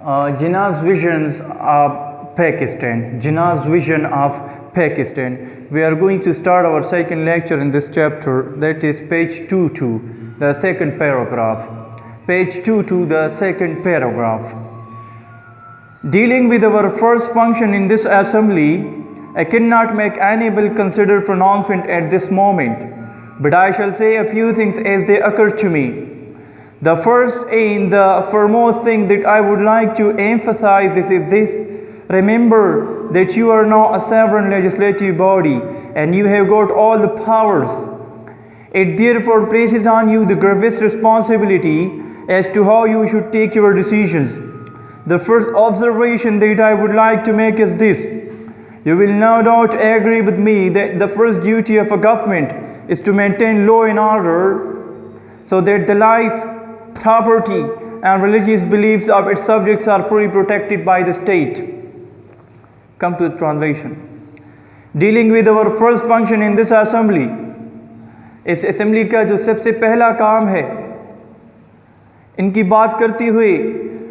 Jinnah's visions of Pakistan. Jinnah's vision of Pakistan. We are going to start our second lecture in this chapter, that is page 22, the second paragraph. Page 22, the second paragraph. Dealing with our first function in this assembly, I cannot make any well-considered pronouncement at this moment, but I shall say a few things as they occur to me. The first and the foremost thing that I would like to emphasize is this. Remember that you are now a sovereign legislative body and you have got all the powers. It therefore places on you the gravest responsibility as to how you should take your decisions. The first observation that I would like to make is this. You will no doubt agree with me that the first duty of a government is to maintain law and order so that the life, property and religious beliefs of its subjects are fully protected by the state. Come to the translation. Dealing with our first function in this assembly, इस assembly का जो सबसे पहला काम है, इनकी बात करती हुई,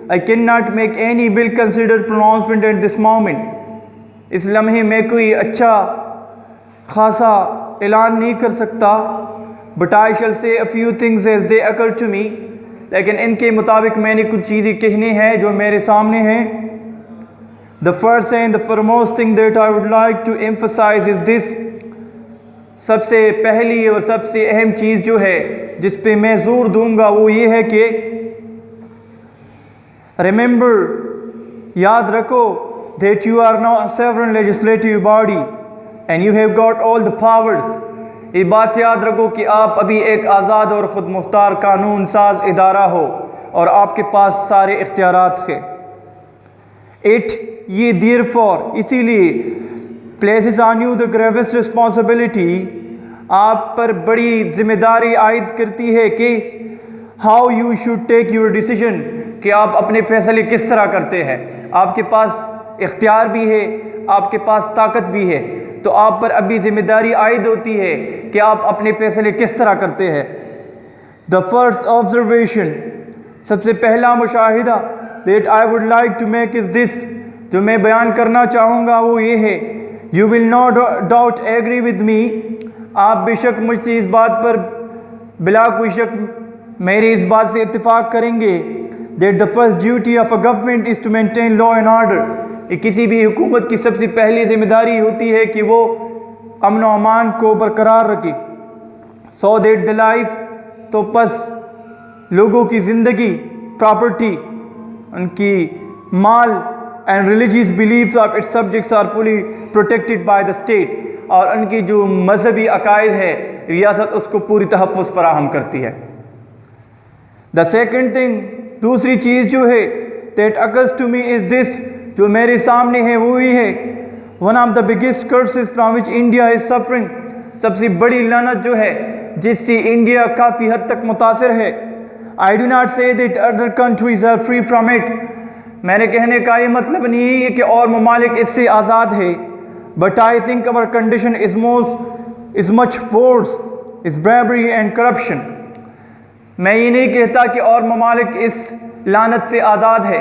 I cannot make any well-considered pronouncement at this moment. इस लम्हे में कोई अच्छा खासा ऐलान नहीं कर सकता, but I shall say a few things as they occur to me. लेकिन इनके मुताबिक मैंने कुछ चीज़ें कहनी हैं जो मेरे सामने हैं. The first and the foremost thing that I would like to emphasize is this. सबसे पहली और सबसे अहम चीज़ जो है जिस पे मैं जोर दूंगा वो ये है कि remember, याद रखो, that you are now a sovereign legislative body and you have got all the powers. ये बात याद रखो कि आप अभी एक आज़ाद और ख़ुद मुख्तार कानून साज इदारा हो और आपके पास सारे इख्तियारात हैं. ये therefore इसीलिए places on you the gravest responsibility, आप पर बड़ी जिम्मेदारी आयद करती है कि how you should take your decision, कि आप अपने फैसले किस तरह करते हैं. आपके पास इख्तियार भी है, आपके पास ताकत भी है, तो आप पर अभी जिम्मेदारी आयद होती है कि आप अपने फैसले किस तरह करते हैं. The first observation, सबसे पहला मुशाहिदा that I would like to make is this, जो मैं बयान करना चाहूँगा वो ये है. You will no doubt agree with me, आप बेशक मुझसे इस बात पर बिला कोई शक मेरी इस बात से इत्तेफाक करेंगे that the first duty of a government is to maintain law and order. किसी भी हुकूमत की सबसे पहली जिम्मेदारी होती है कि वो अमन व अमान को बरकरार रखे. So that the life, तो बस लोगों की ज़िंदगी, प्रॉपर्टी, उनकी माल and religious beliefs of its subjects are fully protected by the state, और उनकी जो मजहबी अकायद है रियासत उसको पूरी तहफ़्फ़ुज़ फराहम करती है. The second thing, दूसरी चीज़ जो है that occurs to me is this, जो मेरे सामने है वो ही है. One of the biggest curses from which India is suffering, सबसे बड़ी लानत जो है जिससे इंडिया काफ़ी हद तक मुतासिर है. I do not say that other countries are free from it. मैंने कहने का ये मतलब नहीं है कि और ममालिक इससे आज़ाद है, but I think our condition is much worse, is bribery and corruption. मैं ये नहीं कहता कि और ममालिक इस लानत से आज़ाद है,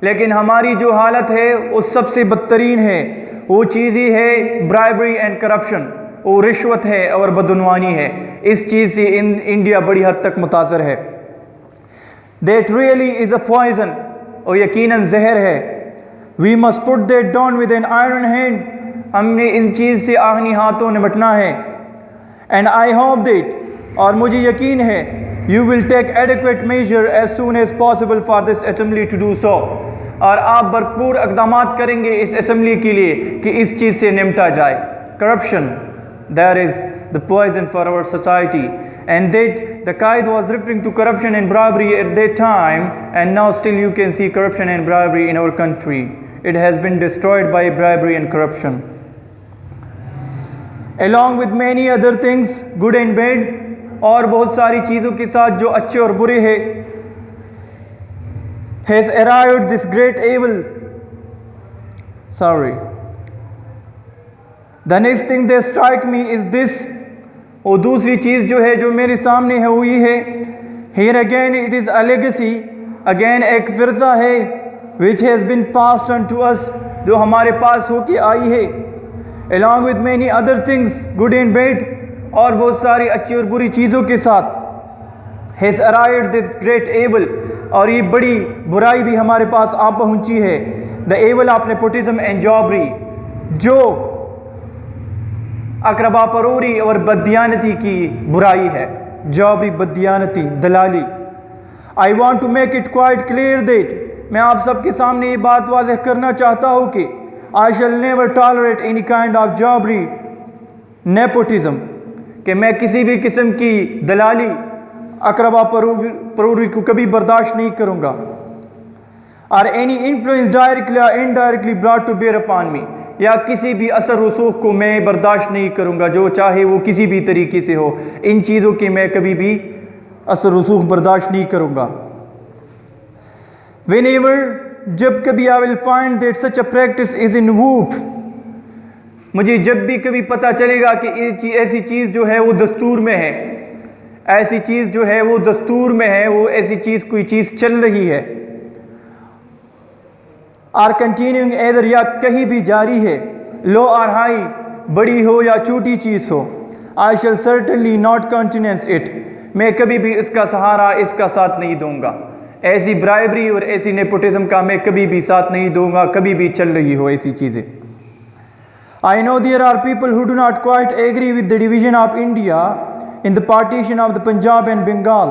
लेकिन हमारी जो हालत है वो सबसे बदतरीन है. वो चीज़ ही है ब्राइबरी एंड करप्शन, वो रिश्वत है और बदउनवानी है. इस चीज़ से इंडिया बड़ी हद तक मुतासर है. That really is a poison, और यकीनन जहर है. We must put that down with an iron hand. हमने इन चीज़ से आहनी हाथों निपटना है. And I hope that, और मुझे यकीन है, you will take adequate measure as soon as possible for this assembly to do so. और आप भरपूर इक़दामात करेंगे इस असेंबली के लिए कि इस चीज़ से निपटा जाए. Corruption, that is the poison for our society. And that the Qaid was referring to corruption and bribery at that time, and now still you can see corruption and bribery in our country. It has been destroyed by bribery and corruption. Along with many other things, good and bad, और बहुत सारी चीज़ों के साथ जो अच्छे और बुरे हैं, has arrived this great evil. The next thing that strike me is this. और दूसरी चीज़ जो है जो मेरे सामने है वो ये है, here again it is a legacy, again एक विरसा है which has been passed on to us, जो हमारे पास होके आई है, along with many other things good and bad, और बहुत सारी अच्छी और बुरी चीज़ों के साथ, has arrived this great evil, और ये बड़ी बुराई भी हमारे पास आ पहुंची है, the evil of nepotism and jobbery, जो अकरबा परोरी और बददियानती की बुराई है, जॉबरी, बददियानती, दलाली। I want to make it quite clear that, मैं आप सबके सामने ये बात वाज़ेह करना चाहता हूँ कि I shall never tolerate any kind of jobbery, nepotism, कि मैं किसी भी किस्म की दलाली, अकरबा परोरी को कभी बर्दाश्त नहीं करूँगा, or any influence directly or indirectly brought to bear upon me, या किसी भी असर रसूख को मैं बर्दाश्त नहीं करूँगा, जो चाहे वो किसी भी तरीके से हो, इन चीज़ों की मैं कभी भी असर रसूख बर्दाश्त नहीं करूँगा। Whenever, जब कभी I will find that such a practice is in whoop, मुझे जब भी कभी पता चलेगा कि ऐसी चीज़ जो है वो दस्तूर में है, ऐसी चीज़ जो है वो दस्तूर में है, वो ऐसी चीज़ कोई चीज़ चल रही है, आर कंटिन्यूइंग एदर, या कहीं भी जारी है, लो आर हाई, बड़ी हो या छोटी चीज़ हो, आई शैल सर्टनली नॉट कंटिन्यूस इट, मैं कभी भी इसका सहारा, इसका साथ नहीं दूंगा, ऐसी ब्राइबरी और ऐसी नेपोटिज्म का मैं कभी भी साथ नहीं दूंगा, कभी भी चल रही हो ऐसी चीज़ें। I know there are people who do not quite agree with the division of India in the partition of the Punjab and Bengal,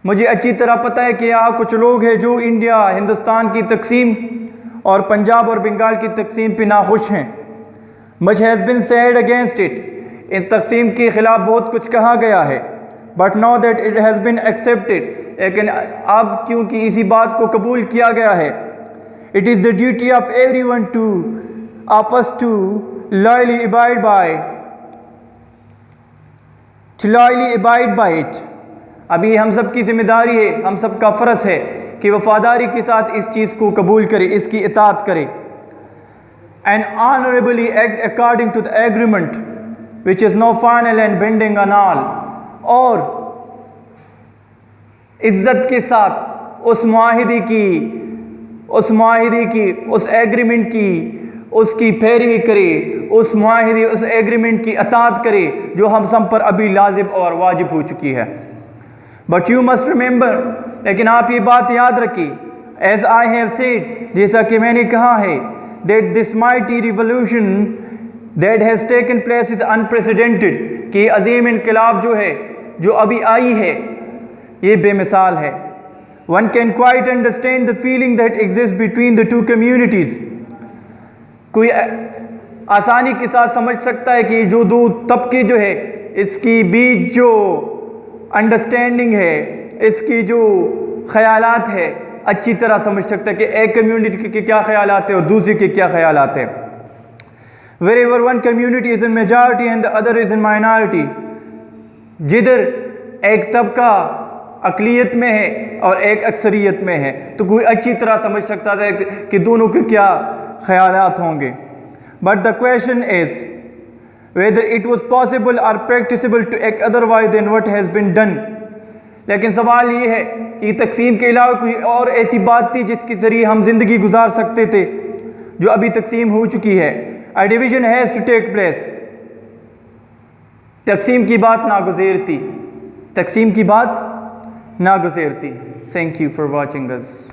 मुझे अच्छी तरह पता है कि यहाँ कुछ लोग हैं जो इंडिया, हिंदुस्तान की तकसीम और पंजाब और बंगाल की तकसीम पे नाखुश हैं। Much has been said against it, इन तकसीम के ख़िलाफ़ बहुत कुछ कहा गया है, but now that it has been accepted, लेकिन अब क्योंकि इसी बात को कबूल किया गया है, it is the duty of every one two आपस to loyally abide by it, अभी हम सब की जिम्मेदारी है, हम सब का फ़र्ज़ है कि वफ़ादारी के साथ इस चीज़ को कबूल करे, इसकी इताअत करे, and honourably act according to the agreement which is no final and binding on all, और इज़्ज़त के साथ उस मुआहिदे की, उस एग्रीमेंट की, उसकी पैरवी करे, उस मुआहिदे, उस एग्रीमेंट की इताअत करे जो हम सब पर अभी लाजिम और वाजिब हो चुकी है। बट यू मस्ट रिमेंबर, लेकिन आप ये बात याद रखिए, एज आई हैव सेड, जैसा कि मैंने कहा है, that this mighty revolution that has taken place is unprecedented, कि अजीम इनकलाब जो है, जो अभी आई है, ये बेमिसाल है। One can quite understand the feeling that exist between the two communities, कोई आसानी के साथ समझ सकता है कि जो दो तबके जो है, इसकी बीच जो अंडरस्टैंडिंग है, इसकी जो ख्यालात है, अच्छी तरह समझ सकता है कि एक कम्युनिटी के क्या ख्यालात है और दूसरे के क्या ख्यालात है। Wherever one community is in majority and the other is in minority, जिधर एक तबका अक़लियत में है और एक अक्सरियत में है, तो कोई अच्छी तरह समझ सकता है कि दोनों के क्या ख्यालात होंगे। But the question is whether it was possible or practicable to act otherwise than what has been done, लेकिन सवाल ये है कि तकसीम के अलावा कोई और ऐसी बात थी जिसके ज़रिए हम ज़िंदगी गुजार सकते थे जो अभी तकसीम हो चुकी है। A division has to take place, तकसीम की बात नागुज़ेर थी, तकसीम की बात नागुज़ेर थी। Thank you for watching us.